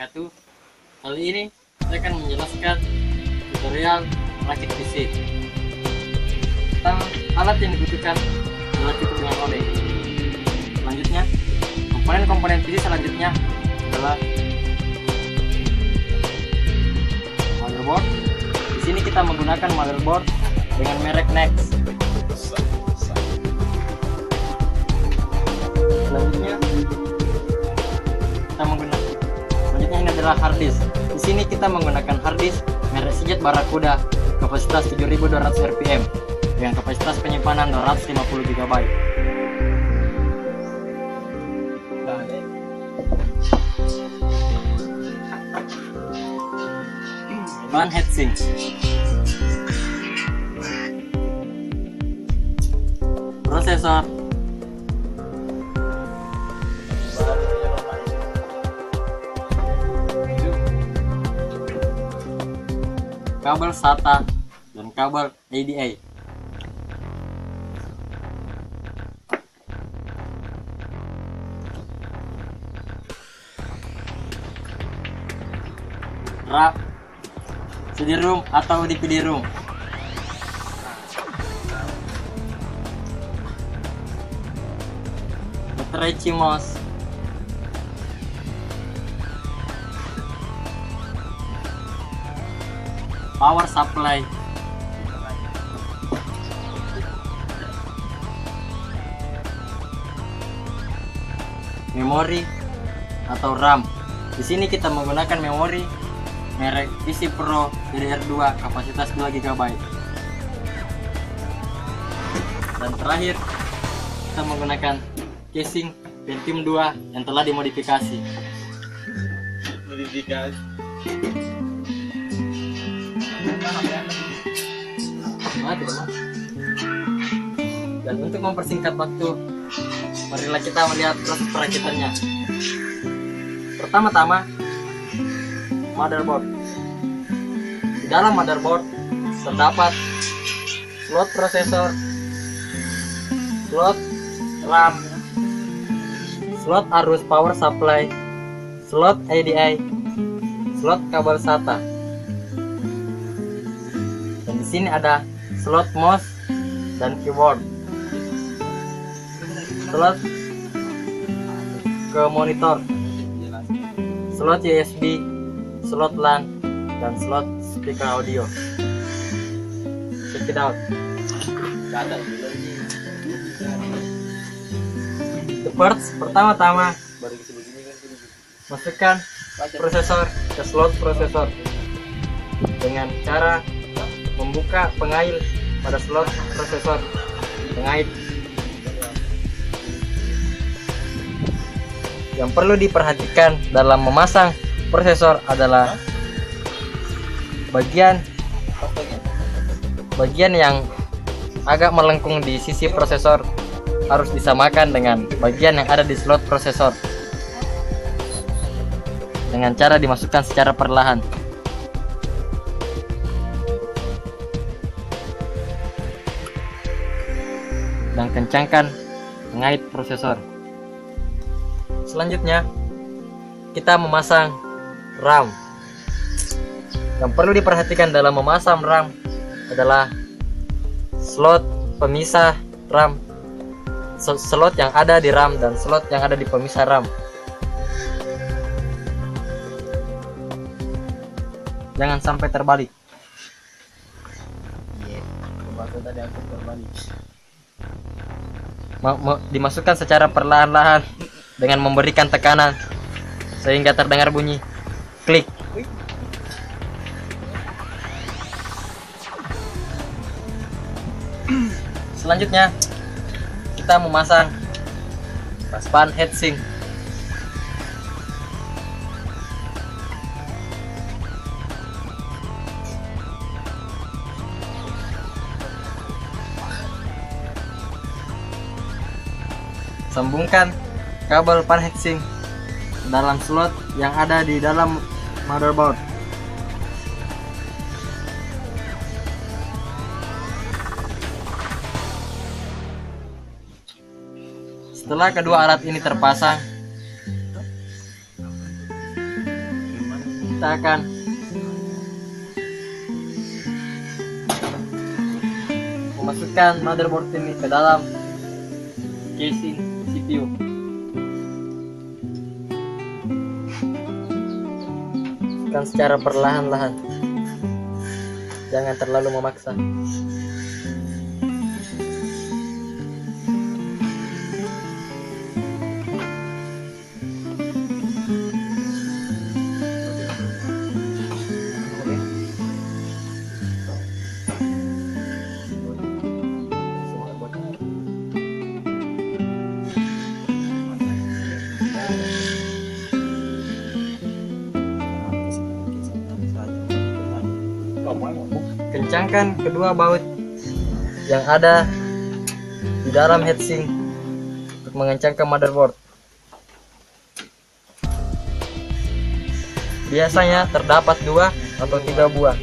wabarakatuh. Kali ini saya akan menjelaskan tutorial rakit PC. Tentang alat yang dibutuhkan adalah cukup dengan OLED. Selanjutnya, komponen-komponen PC selanjutnya adalah motherboard. Di sini kita menggunakan motherboard dengan merek Nex. Selanjutnya ini adalah hard disk. Di sini kita menggunakan hard disk merek Seagate Barracuda, kapasitas 7200 rpm dengan kapasitas penyimpanan 250 GB. Bahan heatsink. Prosesor. Kabel SATA dan kabel ADA. Rak, CD-ROM atau DVD-ROM. Baterai CMOS. Power supply, memori atau RAM. Di sini kita menggunakan memori merek PC Pro DDR2 kapasitas 2 GB. Dan terakhir kita menggunakan casing Pentium 2 yang telah dimodifikasi. Dan untuk mempersingkat waktu, marilah kita melihat proses perakitannya. Pertama-tama, motherboard. Di dalam motherboard terdapat slot prosesor, slot RAM, slot arus power supply, slot ADI, slot kabel SATA. Dan di sini ada slot mouse dan keyboard, slot ke monitor, slot USB, slot LAN, dan slot speaker audio. Check it out. The parts, pertama-tama masukkan prosesor ke slot prosesor dengan cara membuka pengail pada slot prosesor. Pengait yang perlu diperhatikan dalam memasang prosesor adalah bagian yang agak melengkung di sisi prosesor harus disamakan dengan bagian yang ada di slot prosesor dengan cara dimasukkan secara perlahan. Dan kencangkan pengait prosesor. Selanjutnya kita memasang RAM. Yang perlu diperhatikan dalam memasang RAM adalah slot pemisah RAM, slot yang ada di RAM dan slot yang ada di pemisah RAM. Jangan sampai terbalik. Dimasukkan secara perlahan-lahan dengan memberikan tekanan sehingga terdengar bunyi klik. Selanjutnya kita memasang bahan heatsink. Sambungkan kabel pan heatsink dalam slot yang ada di dalam motherboard. Setelah kedua alat ini terpasang, kita akan memasukkan motherboard ini ke dalam casing CPU. Masukkan secara perlahan-lahan, jangan terlalu memaksa. Kencangkan kedua baut yang ada di dalam heatsink untuk mengencangkan motherboard. Biasanya terdapat 2 atau 3 buah.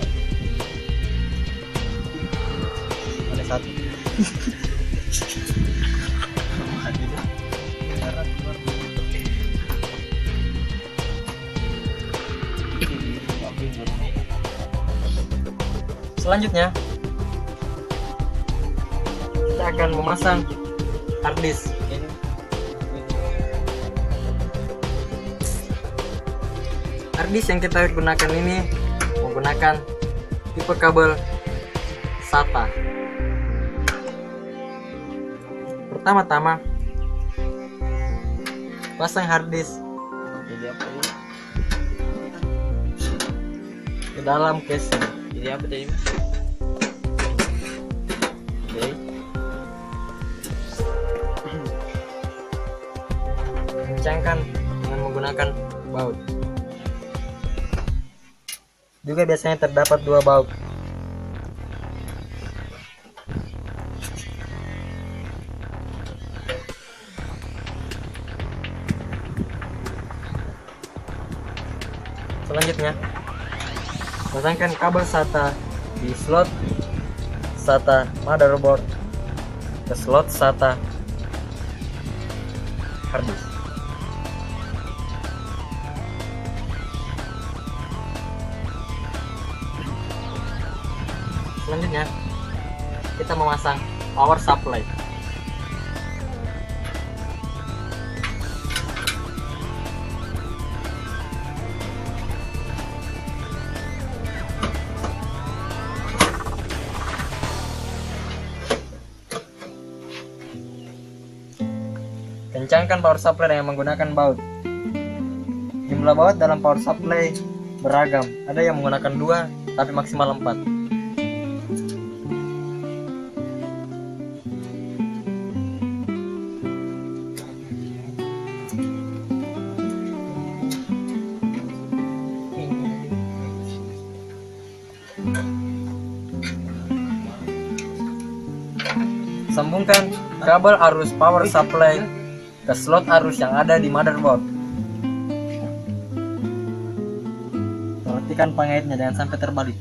Ada 1. Selanjutnya kita akan memasang harddisk. Harddisk yang kita gunakan ini menggunakan tipe kabel SATA. Pertama-tama pasang harddisk ke dalam casing. Jadi apa tadi? Oke. Kencangkan dengan menggunakan baut. Juga biasanya terdapat 2 baut. Selanjutnya, pasangkan kabel SATA di slot SATA motherboard ke slot SATA harddisk. Selanjutnya kita memasang power supply. Kencangkan power supply dengan menggunakan baut. Jumlah baut dalam power supply beragam. Ada yang menggunakan 2 tapi maksimal 4. Sambungkan kabel arus power supply ke slot arus yang ada di motherboard. Perhatikan pengaitnya, jangan sampai terbalik.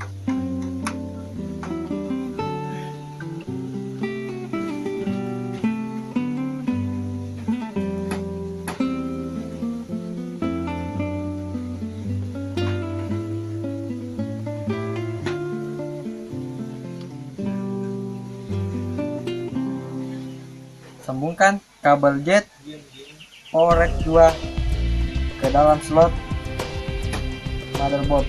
Sambungkan kabel jet power rack 2 ke dalam slot motherboard.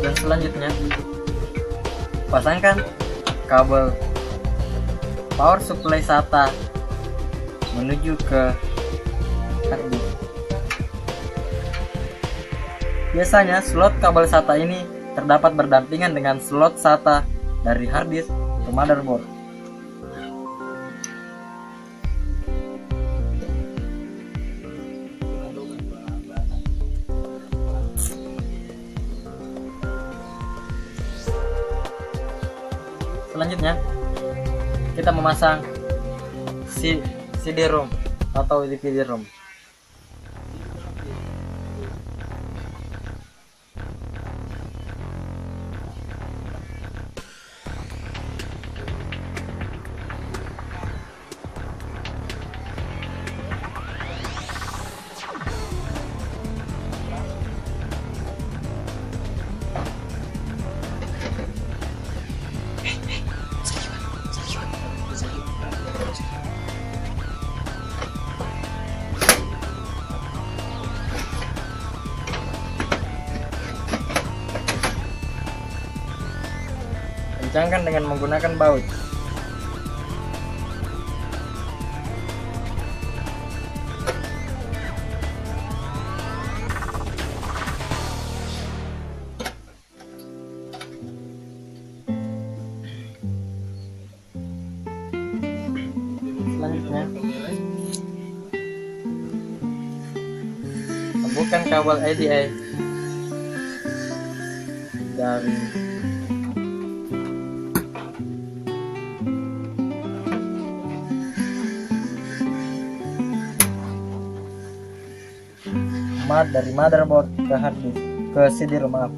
Dan selanjutnya pasangkan kabel power supply SATA menuju ke harddisk. Biasanya slot kabel SATA ini terdapat berdampingan dengan slot SATA dari harddisk ke motherboard. Selanjutnya kita memasang CD-ROM atau DVD-ROM. kencangkan dengan menggunakan baut. Selanjutnya, sambungkan kabel ADI dari motherboard ke hard disk, ke CD-ROM, maaf.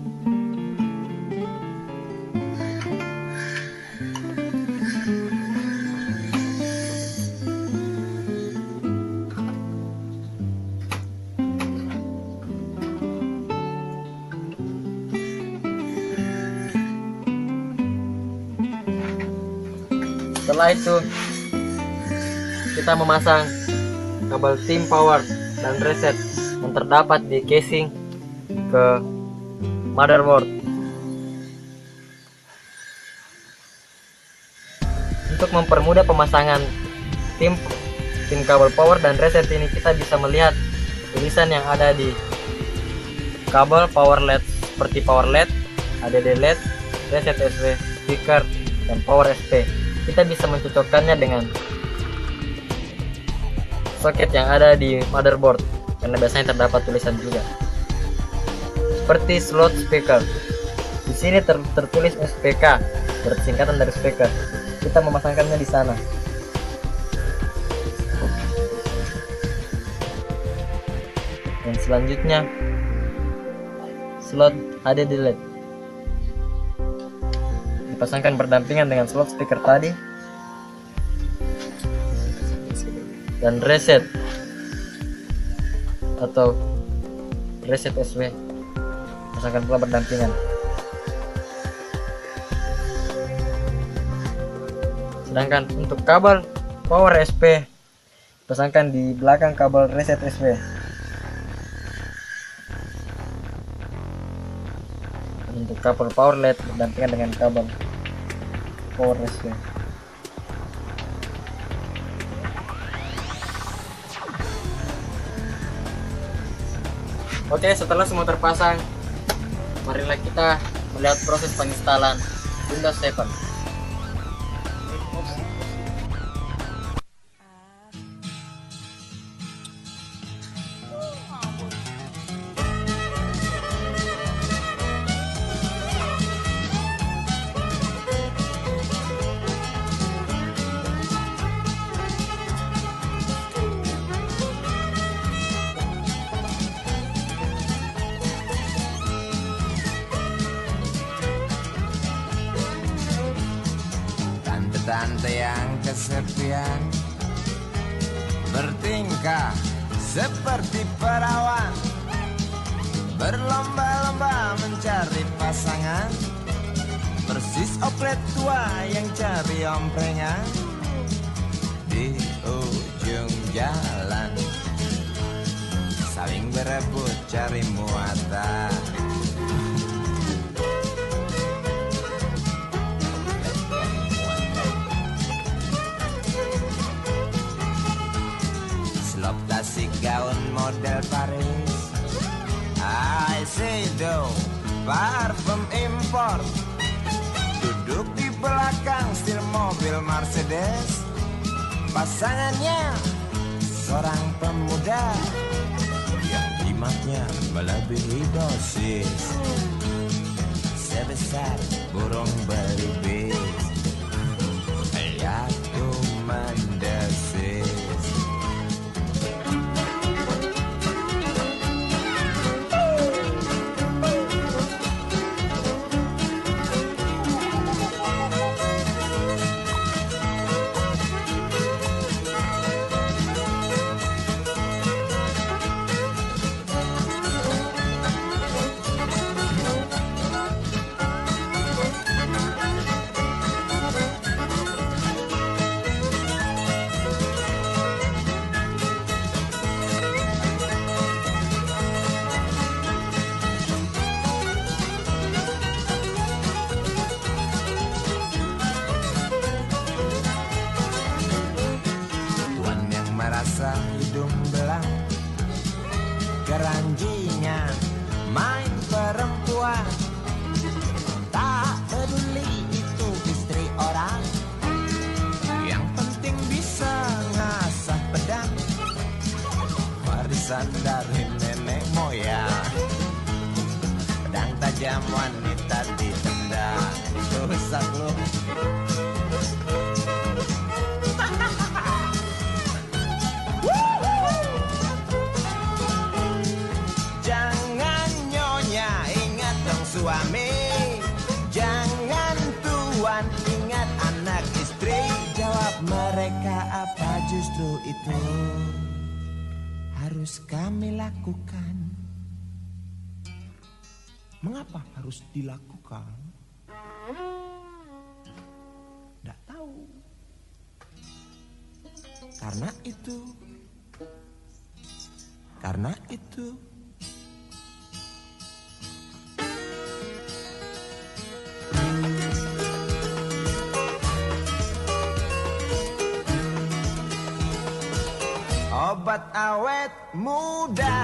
Setelah itu kita memasang kabel tim power dan reset yang terdapat di casing ke motherboard. Untuk mempermudah pemasangan tim kabel power dan reset ini, kita bisa melihat tulisan yang ada di kabel power LED seperti power LED, ADD LED, reset SV, speaker, dan power SP. Kita bisa mencocokkannya dengan soket yang ada di motherboard karena biasanya terdapat tulisan juga. Seperti slot speaker. Di sini tertulis SPK, bersingkatan dari speaker. Kita memasangkannya di sana. Dan selanjutnya slot ADD LED dipasangkan berdampingan dengan slot speaker tadi, dan reset atau reset SV pasangkan pula berdampingan. Sedangkan untuk kabel power SP pasangkan di belakang kabel reset SV. Untuk kabel power LED berdampingan dengan kabel power SP. Oke, setelah semua terpasang, marilah kita melihat proses penginstalan Windows 7. Tante yang kesepian bertingkah seperti perawan, berlomba-lomba mencari pasangan, persis oplet tua yang cari omprengan di ujung jalan, saling berebut cari muatan. Tasik gaun model Paris, Shiseido parfum impor, duduk di belakang setir mobil Mercedes. Pasangannya seorang pemuda yang jimatnya melebihi dosis, sebesar burung belibis. Aku mendesis. keranjingan, main perempuan. Tak peduli itu istri orang, yang penting bisa ngasah pedang, warisan dari nenek moyang. Pedang tajam wanita ditendang, rusak lu. Jangan nyonya, ingat dong suami. Jangan tuan, ingat anak istri. Jawab mereka apa justru itu harus kami lakukan. Mengapa harus dilakukan? Tidak tahu. Karena itu. Karena itu. Obat awet muda.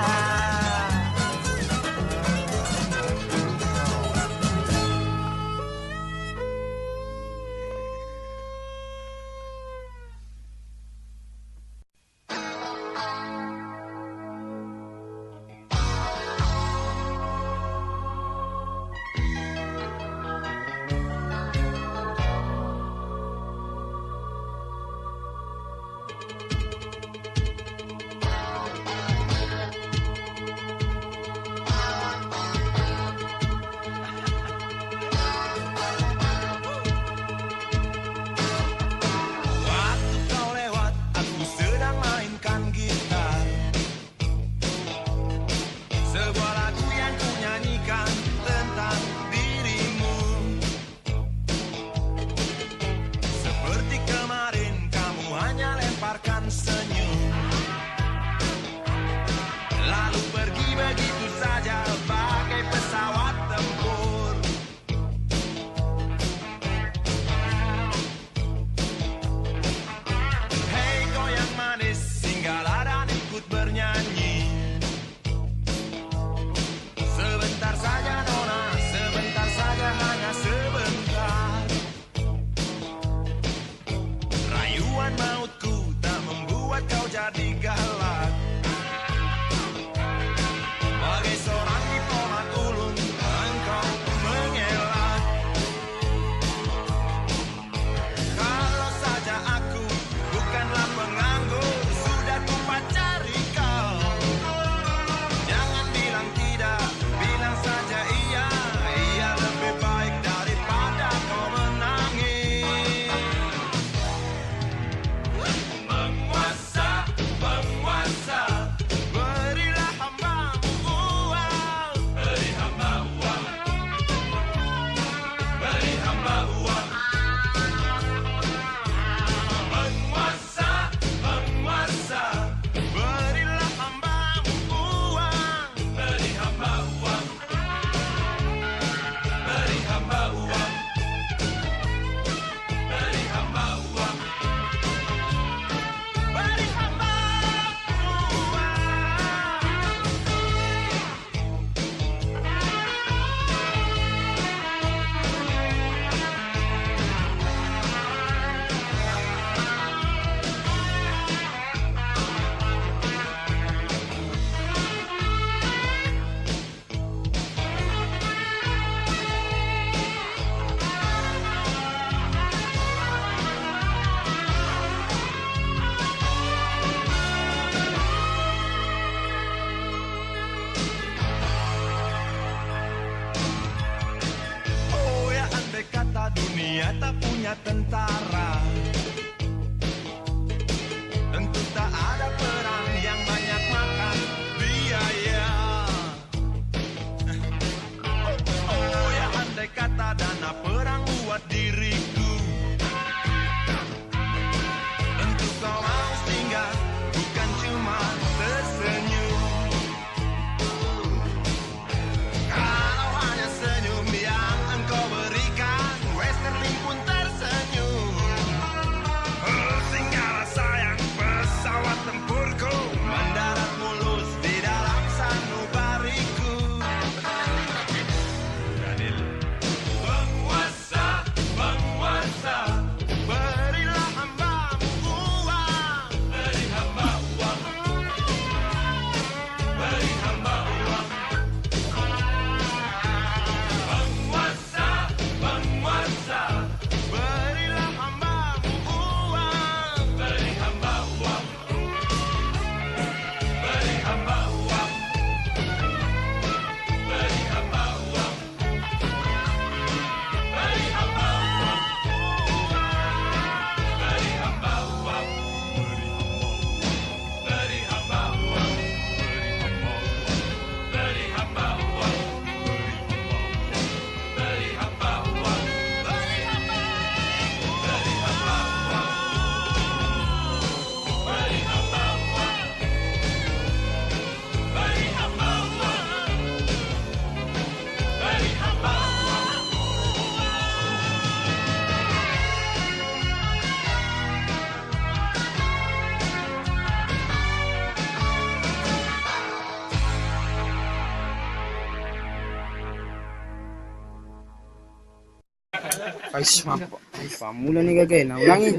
dunia tak punya tentara, tentu tak ada perang yang banyak makan biaya. Oh ya, andai kata dana perang buat diriku, tentu kau harus tinggal, bukan cuma tersenyum. Kalau hanya senyum yang engkau berikan, Westerling pun tersenyum. Guys, mapa. Pamula nih kagak, nah ulangi.